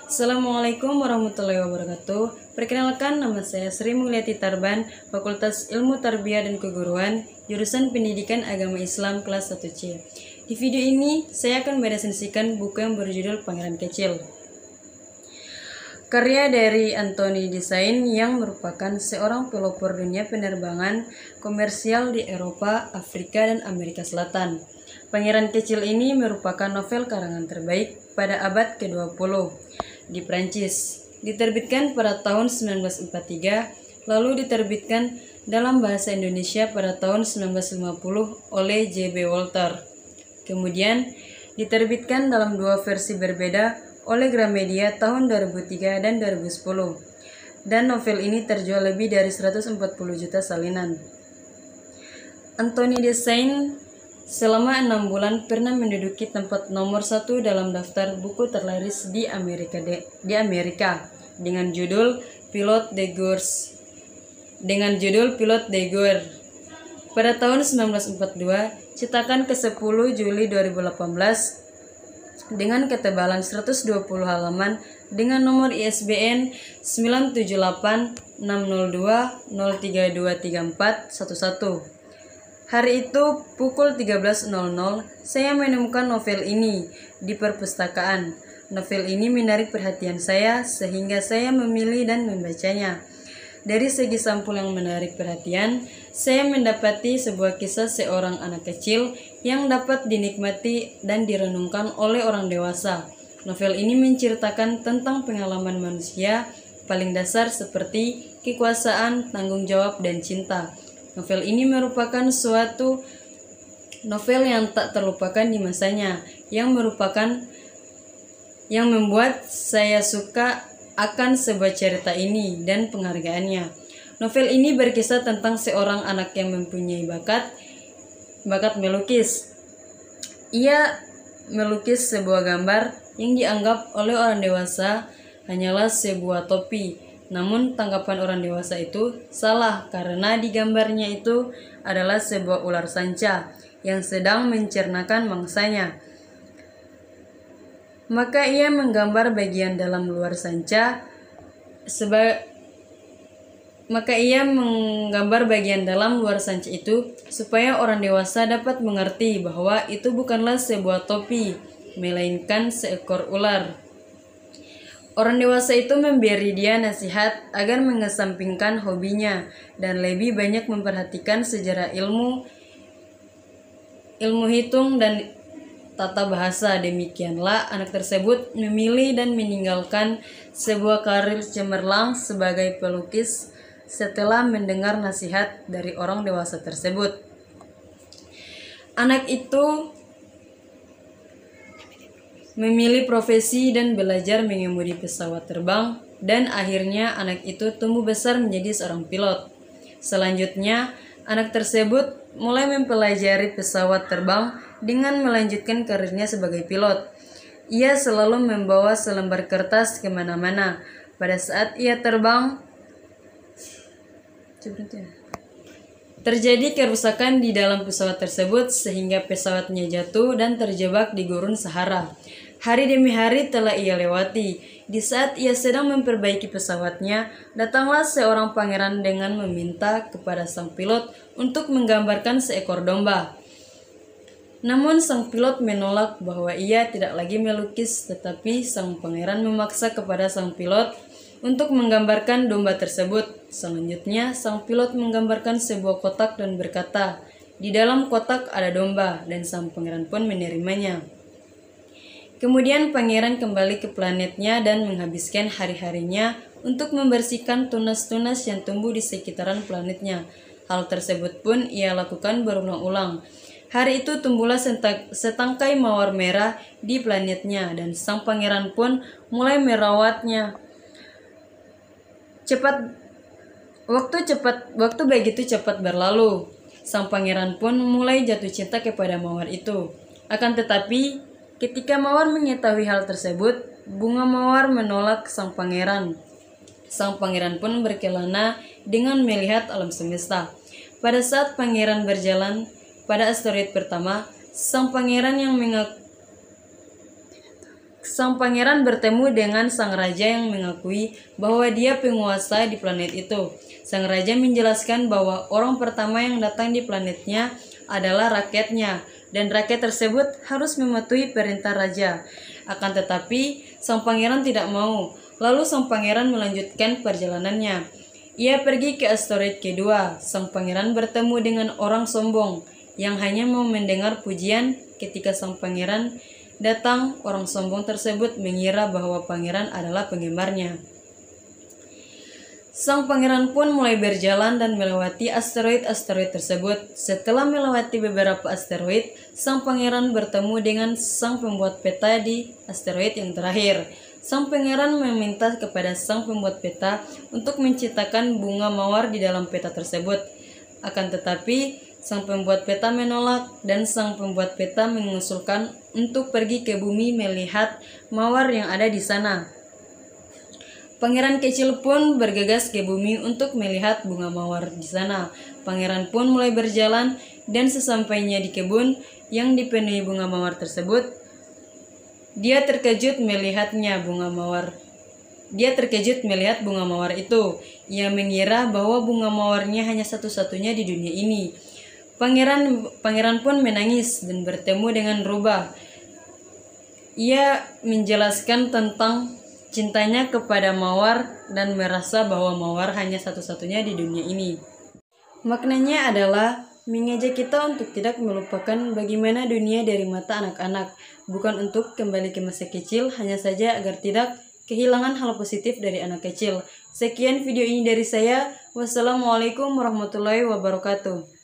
Assalamualaikum warahmatullahi wabarakatuh. Perkenalkan, nama saya Sri Mulyati Tarban, Fakultas Ilmu Tarbiyah dan Keguruan, jurusan Pendidikan Agama Islam kelas 1C. Di video ini, saya akan meresensikan buku yang berjudul Pangeran Kecil. Karya dari Anthony de Saint yang merupakan seorang pelopor dunia penerbangan komersial di Eropa, Afrika, dan Amerika Selatan. Pangeran Kecil ini merupakan novel karangan terbaik pada abad ke-20 di Prancis. Diterbitkan pada tahun 1943, lalu diterbitkan dalam bahasa Indonesia pada tahun 1950 oleh J.B. Walter. Kemudian diterbitkan dalam dua versi berbeda oleh Gramedia tahun 2003 dan 2010. Dan novel ini terjual lebih dari 140 juta salinan. Anthony de Saint selama 6 bulan pernah menduduki tempat nomor 1 dalam daftar buku terlaris di Amerika dengan judul Pilot de Gaulle. Pada tahun 1942, cetakan ke-10 Juli 2018 dengan ketebalan 120 halaman dengan nomor ISBN 9786020323411. Hari itu pukul 13.00 saya menemukan novel ini di perpustakaan. Novel ini menarik perhatian saya sehingga saya memilih dan membacanya. Dari segi sampul yang menarik perhatian, saya mendapati sebuah kisah seorang anak kecil yang dapat dinikmati dan direnungkan oleh orang dewasa. Novel ini menceritakan tentang pengalaman manusia paling dasar seperti kekuasaan, tanggung jawab, dan cinta. Novel ini merupakan suatu novel yang tak terlupakan di masanya, yang membuat saya suka akan sebuah cerita ini dan penghargaannya. Novel ini berkisah tentang seorang anak yang mempunyai bakat melukis. Ia melukis sebuah gambar yang dianggap oleh orang dewasa hanyalah sebuah topi. Namun tanggapan orang dewasa itu salah karena di gambarnya itu adalah sebuah ular sanca yang sedang mencernakan mangsanya. Maka ia menggambar bagian dalam luar sanca itu supaya orang dewasa dapat mengerti bahwa itu bukanlah sebuah topi, melainkan seekor ular. Orang dewasa itu memberi dia nasihat agar mengesampingkan hobinya dan lebih banyak memperhatikan sejarah ilmu hitung dan tata bahasa. Demikianlah anak tersebut memilih dan meninggalkan sebuah karir cemerlang sebagai pelukis setelah mendengar nasihat dari orang dewasa tersebut. Anak itu memilih profesi dan belajar mengemudi pesawat terbang, dan akhirnya anak itu tumbuh besar menjadi seorang pilot. Selanjutnya, anak tersebut mulai mempelajari pesawat terbang dengan melanjutkan karirnya sebagai pilot. Ia selalu membawa selembar kertas kemana-mana. Pada saat ia terbang, terjadi kerusakan di dalam pesawat tersebut sehingga pesawatnya jatuh dan terjebak di gurun Sahara. Hari demi hari telah ia lewati. Di saat ia sedang memperbaiki pesawatnya, datanglah seorang pangeran dengan meminta kepada sang pilot untuk menggambarkan seekor domba. Namun sang pilot menolak bahwa ia tidak lagi melukis, tetapi sang pangeran memaksa kepada sang pilot untuk menggambarkan domba tersebut. Selanjutnya, sang pilot menggambarkan sebuah kotak dan berkata, "Di dalam kotak ada domba," dan sang pangeran pun menerimanya. Kemudian pangeran kembali ke planetnya dan menghabiskan hari-harinya untuk membersihkan tunas-tunas yang tumbuh di sekitaran planetnya. Hal tersebut pun ia lakukan berulang-ulang. Hari itu tumbuhlah setangkai mawar merah di planetnya dan sang pangeran pun mulai merawatnya. Waktu begitu cepat berlalu. Sang pangeran pun mulai jatuh cinta kepada mawar itu. Akan tetapi, ketika mawar mengetahui hal tersebut, bunga mawar menolak sang pangeran. Sang pangeran pun berkelana dengan melihat alam semesta. Pada saat pangeran berjalan pada asteroid pertama, sang pangeran yang sang pangeran bertemu dengan sang raja yang mengakui bahwa dia penguasa di planet itu. Sang raja menjelaskan bahwa orang pertama yang datang di planetnya adalah rakyatnya, dan rakyat tersebut harus mematuhi perintah raja. Akan tetapi, sang pangeran tidak mau. Lalu sang pangeran melanjutkan perjalanannya. Ia pergi ke asteroid kedua. Sang pangeran bertemu dengan orang sombong yang hanya mau mendengar pujian. Ketika sang pangeran datang, orang sombong tersebut mengira bahwa pangeran adalah penggemarnya. Sang pangeran pun mulai berjalan dan melewati asteroid-asteroid tersebut. Setelah melewati beberapa asteroid, sang pangeran bertemu dengan sang pembuat peta di asteroid yang terakhir. Sang pangeran meminta kepada sang pembuat peta untuk menciptakan bunga mawar di dalam peta tersebut. Akan tetapi, sang pembuat peta menolak dan sang pembuat peta mengusulkan untuk pergi ke bumi melihat mawar yang ada di sana. Pangeran kecil pun bergegas ke bumi untuk melihat bunga mawar di sana. Pangeran pun mulai berjalan dan sesampainya di kebun yang dipenuhi bunga mawar tersebut, dia terkejut melihat bunga mawar itu. Ia mengira bahwa bunga mawarnya hanya satu-satunya di dunia ini. Pangeran pun menangis dan bertemu dengan rubah. Ia menjelaskan tentang cintanya kepada mawar dan merasa bahwa mawar hanya satu-satunya di dunia ini. Maknanya adalah mengajak kita untuk tidak melupakan bagaimana dunia dari mata anak-anak, bukan untuk kembali ke masa kecil, hanya saja agar tidak kehilangan hal positif dari anak kecil. Sekian video ini dari saya. Wassalamualaikum warahmatullahi wabarakatuh.